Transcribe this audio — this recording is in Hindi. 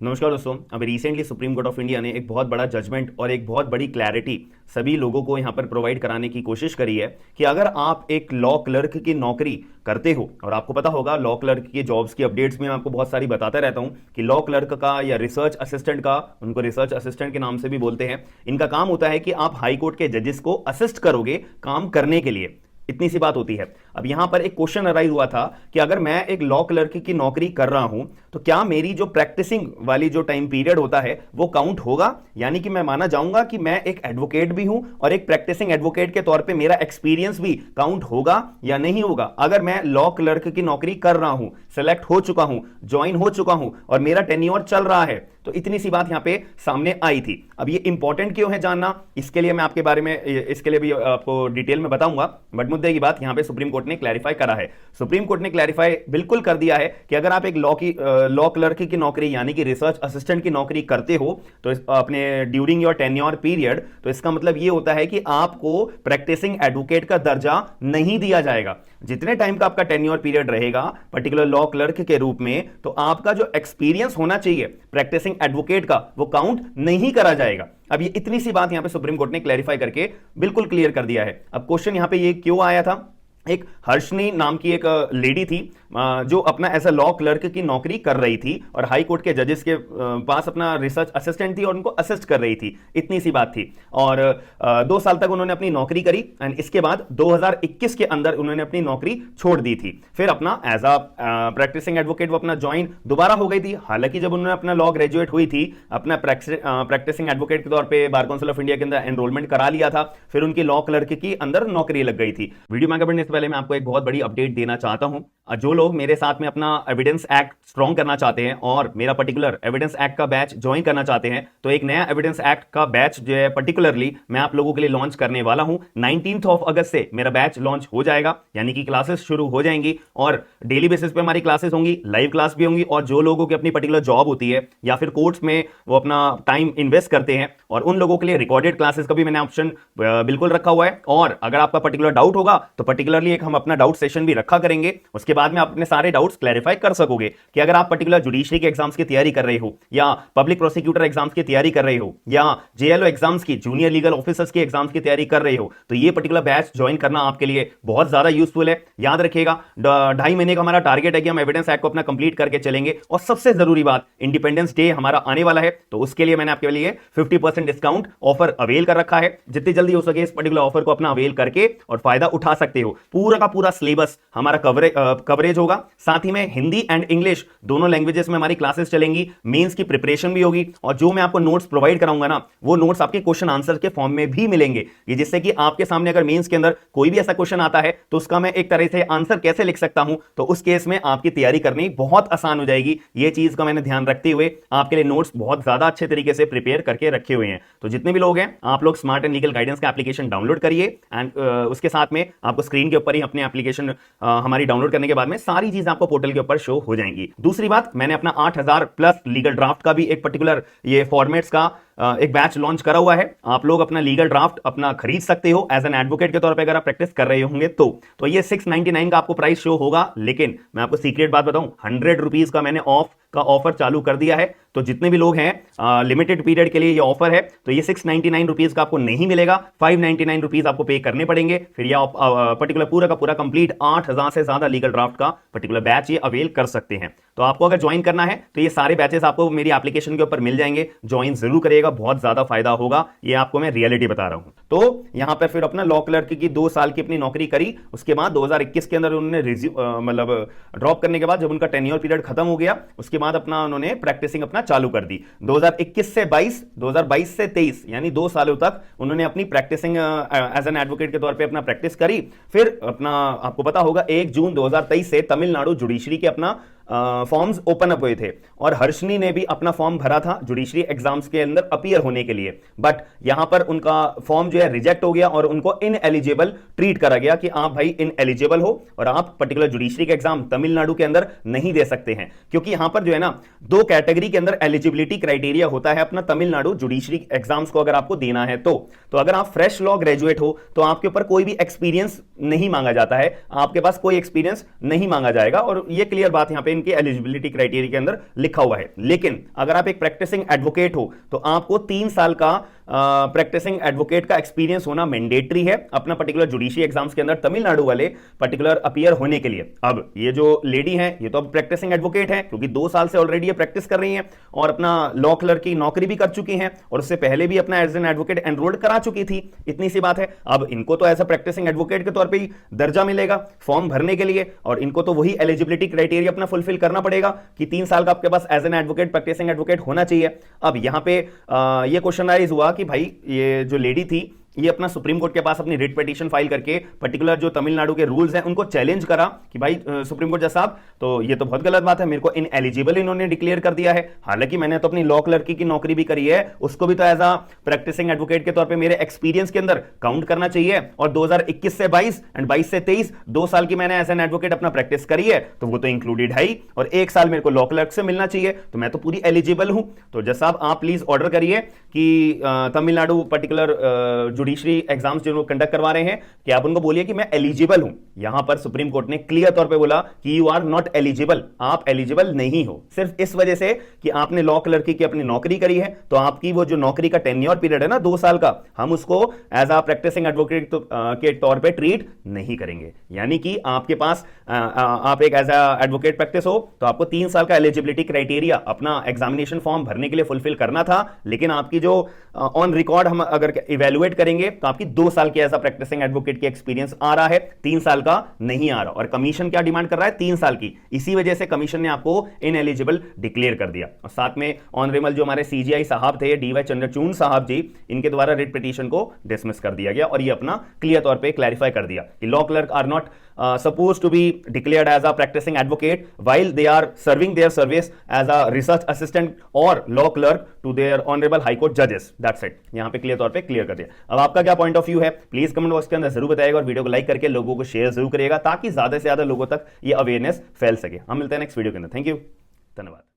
नमस्कार दोस्तों। अभी recently supreme court of India ने एक बहुत बड़ा जजमेंट और एक बहुत बड़ी क्लैरिटी सभी लोगों को यहां पर प्रोवाइड कराने की कोशिश करी है कि अगर आप एक लॉ क्लर्क की नौकरी करते हो, और आपको पता होगा लॉ क्लर्क की जॉब्स की अपडेट्स में मैं आपको बहुत सारी बताता रहता हूं कि लॉ क्लर्क का या रिसर्च असिस्टेंट का, उनको रिसर्च असिस्टेंट के नाम से भी बोलते हैं, इनका काम होता है कि आप हाई कोर्ट के जजेस को असिस्ट करोगे काम करने के लिए। इतनी सी बात होती है। अब यहां पर एक क्वेश्चन अराइज हुआ था कि अगर मैं एक लॉ क्लर्क की नौकरी कर रहा हूं तो क्या मेरी जो प्रैक्टिसिंग वाली जो टाइम पीरियड होता है वो काउंट होगा, यानी कि मैं माना जाऊंगा कि मैं एक एडवोकेट भी हूं और एक प्रैक्टिसिंग एडवोकेट के तौर पे मेरा एक्सपीरियंस भी काउंट होगा या नहीं होगा। अगर मैं लॉ क्लर्क की नौकरी कर रहा हूं, सेलेक्ट हो चुका हूं, ज्वाइन हो चुका हूं और मेरा टेन्योर चल रहा है, तो इतनी सी बात यहां पे सामने आई थी। अब ये इंपॉर्टेंट क्यों है जानना, इसके लिए मैं आपके बारे में इसके लिए भी आपको डिटेल में बताऊंगा, बट मुद्दे की बात यहां पे सुप्रीम कोर्ट ने क्लैरिफाई करा है। सुप्रीम कोर्ट ने क्लैरिफाई बिल्कुल कर दिया है कि अगर आप एक लॉ क्लर्क की नौकरी यानी कि रिसर्च असिस्टेंट की नौकरी करते हो तो अपने ड्यूरिंग योर टेन्योर पीरियड, तो इसका मतलब ये होता है कि आपको प्रैक्टिसिंग एडवोकेट का दर्जा नहीं दिया जाएगा। जितने टाइम का आपका टेन्योर पीरियड रहेगा पर्टिकुलर लॉ क्लर्क के रूप में, तो आपका जो एक्सपीरियंस होना चाहिए प्रैक्टिसिंग एडवोकेट का वो काउंट नहीं करा जाएगा। अब ये इतनी सी बात यहां पे सुप्रीम कोर्ट ने क्लैरिफाई करके बिल्कुल क्लियर कर दिया है। अब क्वेश्चन यहां पे ये क्यों आया था, एक हर्षनी नाम की एक लेडी थी जो अपना एज अ लॉ क्लर्क की नौकरी कर रही थी और हाई कोर्ट के जजेस के पास अपना रिसर्च असिस्टेंट थी और उनको असिस्ट कर रही थी। इतनी सी बात थी और 2 साल तक उन्होंने अपनी नौकरी करी एंड इसके बाद 2021 के अंदर उन्होंने अपनी नौकरी छोड़ दी थी। फिर अपना एज अ प्रैक्टिसिंग एडवोकेट वो अपना ज्वाइन दोबारा हो गई थी। हालांकि जब उन्होंने अपना लॉ ग्रेजुएट हुई थी, अपना प्रैक्टिसिंग एडवोकेट के तौर पर बार काउंसिल ऑफ इंडिया के अंदर एनरोलमेंट करा लिया था, फिर उनकी लॉ क्लर्क की अंदर नौकरी लग गई थी। वीडियो में आगे बढ़ने से पहले मैं आपको एक बहुत बड़ी अपडेट देना चाहता हूं। जो लोग मेरे साथ में अपना एविडेंस एक्ट स्ट्रॉन्ग करना चाहते हैं और मेरा पर्टिकुलर एविडेंस एक्ट का बैच ज्वाइन करना चाहते हैं, तो एक नया एविडेंस एक्ट का बैच जो है पर्टिकुलरली मैं आप लोगों के लिए लॉन्च करने वाला हूं। 19 अगस्त से मेरा बैच लॉन्च हो जाएगा, यानी कि क्लासेस शुरू हो जाएंगी और डेली बेसिस पे हमारी क्लासेस होंगी, लाइव क्लास भी होंगी। और जो लोगों की अपनी पर्टिकुलर जॉब होती है या फिर कोर्ट्स में वो अपना टाइम इन्वेस्ट करते हैं, और उन लोगों के लिए रिकॉर्डेड क्लासेस का भी मैंने ऑप्शन बिल्कुल रखा हुआ है। और अगर आपका पर्टिकुलर डाउट होगा तो पर्टिकुलरली एक हम अपना डाउट सेशन भी रखा करेंगे। उसके बाद में आप अपने सारे डाउट्स क्लैरिफाई कर सकोगे कि अगर आप पर्टिकुलर जुडिशरी के एग्जाम्स की तैयारी कर रहे हो या पब्लिक प्रोसिक्यूटर एग्जाम्स की तैयारी कर रहे हो या जेएलओ एग्जाम्स की, जूनियर लीगल ऑफिसर्स की एग्जाम्स की तैयारी कर रहे हो, तो ये पर्टिकुलर बैच ज्वाइन करना आपके लिए बहुत ज्यादा यूजफुल है। याद रखिएगा 2.5 महीने का हमारा टारगेट है कि हम एविडेंस एक्ट को अपना कंप्लीट करके चलेंगे। और सबसे जरूरी बात, इंडिपेंडेंस डे हमारा आने वाला है, तो उसके लिए मैंने आपके लिए 50% डिस्काउंट ऑफर अवेल कर रखा है। जितनी जल्दी हो सके इस पर्टिकुलर ऑफर को अपना अवेल करके और फायदा उठा सकते हो। पूरा का पूरा सिलेबस हमारा कवरेज होगा, साथ ही में हिंदी एंड इंग्लिश दोनों लैंग्वेजेस में हमारी क्लासेस चलेंगी। मेंस की प्रिपरेशन भी होगी और जो मैं आपको नोट्स प्रोवाइड कराऊंगा ना, वो नोट्स आपके क्वेश्चन आंसर के फॉर्म में भी मिलेंगे। ये जिससे कि आपके सामने अगर मेंस के अंदर कोई भी ऐसा क्वेश्चन आता है तो उसका मैं एक तरह से आंसर कैसे लिख सकता हूं, तो उस केस में आपकी तैयारी करनी बहुत आसान हो जाएगी। ये चीज का मैंने ध्यान रखते हुए आपके लिए नोट्स बहुत ज्यादा अच्छे तरीके से प्रिपेयर करके रखे हुए हैं। तो जितने भी लोग हैं, आप लोग स्मार्ट एंड लीगल गाइडेंस का एप्लीकेशन डाउनलोड करिए एंड उसके साथ में आपको स्क्रीन के ऊपर ही अपने एप्लीकेशन हमारी डाउनलोड करने के बाद में सारी चीजें आपको पोर्टल के ऊपर शो हो जाएंगी। दूसरी बात, मैंने अपना 8000 प्लस लीगल ड्राफ्ट का भी एक पर्टिकुलर ये फॉर्मेट्स का एक बैच लॉन्च करा हुआ है। आप लोग अपना लीगल ड्राफ्ट अपना खरीद सकते हो एज एन एडवोकेट के तौर पे, अगर आप प्रैक्टिस कर रहे होंगे तो ये 699 का आपको प्राइस शो होगा। लेकिन मैं आपको सीक्रेट बात बताऊं, 100 रुपीज का मैंने ऑफ का ऑफर चालू कर दिया है। तो जितने भी लोग हैं, लिमिटेड पीरियड के लिए ये ऑफर है, तो ये 699 रुपीज का आपको नहीं मिलेगा, 599 रुपीज आपको पे करने पड़ेंगे। फिर ये पर्टिकुलर पूरा का पूरा कंप्लीट 8000 से ज्यादा लीगल ड्राफ्ट का पर्टिकुलर बैच ये अवेल कर सकते हैं। तो आपको अगर ज्वाइन करना है तो ये सारे बैचेस आपको मेरी एप्लीकेशन के ऊपर मिल जाएंगे। ज्वाइन जरूर करिएगा, बहुत ज्यादा फायदा होगा, ये आपको मैं रियलिटी बता रहा हूं। तो यहां पर फिर अपना लॉ क्लर्क की 2 साल की अपनी नौकरी करी। उसके बाद 2021 के अंदर उन्होंने मतलब ड्रॉप करने के बाद जब उनका टेन्योर पीरियड खत्म हो गया, उसके बाद अपना उन्होंने प्रैक्टिसिंग अपना चालू कर दी। 2021 से 22, 2022 से 23, यानी 2 सालों तक उन्होंने अपनी प्रैक्टिसिंग एज एन एडवोकेट के तौर पे अपना प्रैक्टिस करी। फिर अपना आपको पता होगा 1 जून 2023 से तमिलनाडु जुडिशरी के अपना फॉर्म्स ओपन अप हुए थे और हर्षनी ने भी अपना फॉर्म भरा था जुडिशरी एग्जाम्स के अंदर अपीयर होने के लिए। बट यहां पर उनका फॉर्म जो है रिजेक्ट हो गया और उनको इन एलिजिबल ट्रीट करा गया कि आप भाई इन एलिजिबल हो और आप पर्टिकुलर जुडिशरी के एग्जाम तमिलनाडु के अंदर नहीं दे सकते हैं। क्योंकि यहां पर जो है ना, 2 कैटेगरी के अंदर एलिजिबिलिटी क्राइटेरिया होता है अपना तमिलनाडु जुडिशरी एग्जाम्स को अगर आपको देना है तो अगर आप फ्रेश लॉ ग्रेजुएट हो तो आपके ऊपर कोई भी एक्सपीरियंस नहीं मांगा जाता है, आपके पास कोई एक्सपीरियंस नहीं मांगा जाएगा। और यह क्लियर बात यहां पे इनके एलिजिबिलिटी क्राइटेरिया के अंदर लिखा हुआ है। लेकिन अगर आप एक प्रैक्टिसिंग एडवोकेट हो तो आपको 3 साल का प्रैक्टिसिंग एडवोकेट का एक्सपीरियंस होना मैंडेटरी है अपना पर्टिकुलर जुडिशियल एग्जाम्स के अंदर, तमिलनाडु वाले पर्टिकुलर अपीयर होने के लिए। अब ये जो लेडी है ये तो अब प्रैक्टिसिंग एडवोकेट है क्योंकि 2 साल से ऑलरेडी ये प्रैक्टिस कर रही हैं और अपना लॉ क्लर्क की नौकरी भी कर चुकी हैं और उससे पहले भी अपना एज एन एडवोकेट एनरोल्ड करा चुकी थी। इतनी सी बात है। अब इनको तो एज अ प्रैक्टिसिंग एडवोकेट के तौर पे ही दर्जा मिलेगा फॉर्म भरने के लिए और इनको तो वही एलिजिबिलिटी क्राइटेरिया अपना फुलफिल करना पड़ेगा कि 3 साल का आपके पास as an advocate practicing advocate होना चाहिए। अब यहां पे ये क्वेश्चन राइज हुआ कि भाई ये जो लेडी थी ये अपना सुप्रीम कोर्ट के पास अपनी रिट पिटीशन फाइल करके पर्टिकुलर जो तमिलनाडु के रूल्स हैं उनको चैलेंज करा कि भाई सुप्रीम कोर्ट जज साहब तो ये तो बहुत गलत बात है, मेरे को इन एलिजिबल इन्होंने डिक्लेयर कर दिया है, हालांकि मैंने तो अपनी लॉ क्लर्की की नौकरी भी करी है, उसको भी तो एज अ प्रैक्टिसिंग एडवोकेट के तौर पे मेरे एक्सपीरियंस के अंदर काउंट करना चाहिए। और 2021 से 22 एंड 22 से 23 2 साल की मैंने एज एन एडवोकेट अपना प्रैक्टिस करी है तो वो तो इंक्लूडेड है ही, और 1 साल मेरे को लॉ क्लर्क से मिलना चाहिए तो मैं तो पूरी एलिजिबल हूं। तो जज साहब आप प्लीज ऑर्डर करिए कि तमिलनाडु पर्टिकुलर जुडिशरी एग्जाम जो कंडक्ट करवा रहे हैं कि आप उनको बोलिए कि मैं एलिजिबल हूं। यहां पर सुप्रीम कोर्ट ने क्लियर तौर पे बोला कि यू आर नॉट एलिजिबल, आप एलिजिबल नहीं हो, सिर्फ इस वजह से कि आपने लॉ क्लर्की की अपनी नौकरी करी है तो आपकी वो जो नौकरी का टेन्योर पीरियड है ना 2 साल का, हम उसको एज अ प्रैक्टिसिंग एडवोकेट के तौर पे ट्रीट नहीं करेंगे। यानी कि आपके पास आप एक एज अ एडवोकेट प्रैक्टिस हो तो आपको 3 साल का एलिजिबिलिटी क्राइटेरिया अपना एग्जामिनेशन फॉर्म भरने के लिए फुलफिल करना था, लेकिन आपकी जो ऑन रिकॉर्ड हम अगर इवेल्युएट करेंगे तो आपकी 2 साल की एज अ प्रैक्टिसिंग एडवोकेट की एक्सपीरियंस आ रहा है, 3 साल का नहीं आ रहा। और कमीशन क्या डिमांड कर रहा है? 3 साल की। इसी वजह से कमीशन ने आपको इनएलिजिबल डिक्लेयर कर दिया। और साथ में ऑनरेबल जो हमारे सीजीआई साहब थे डीवाई चंद्रचूड़ साहब जी, इनके द्वारा रिट पिटीशन को डिसमिस कर दिया गया और ये अपना क्लियर तौर पे क्लैरिफाई कर दिया कि law clerk are not supposed to be declared as a practicing advocate while they are serving their service as a research assistant or law clerk to their honorable high court judges. That's it. यहां पे क्लियर तौर पे क्लियर कर दिया। अब आपका क्या पॉइंट ऑफ व्यू है प्लीज कमेंट बॉक्स के अंदर जरूर बताइएगा और वीडियो को लाइक करके लोगों को शेयर जरूर करिएगा ताकि ज्यादा से ज्यादा लोगों तक ये अवेयरनेस फैल सके। हम मिलते हैं नेक्स्ट वीडियो के अंदर। थैंक यू, धन्यवाद।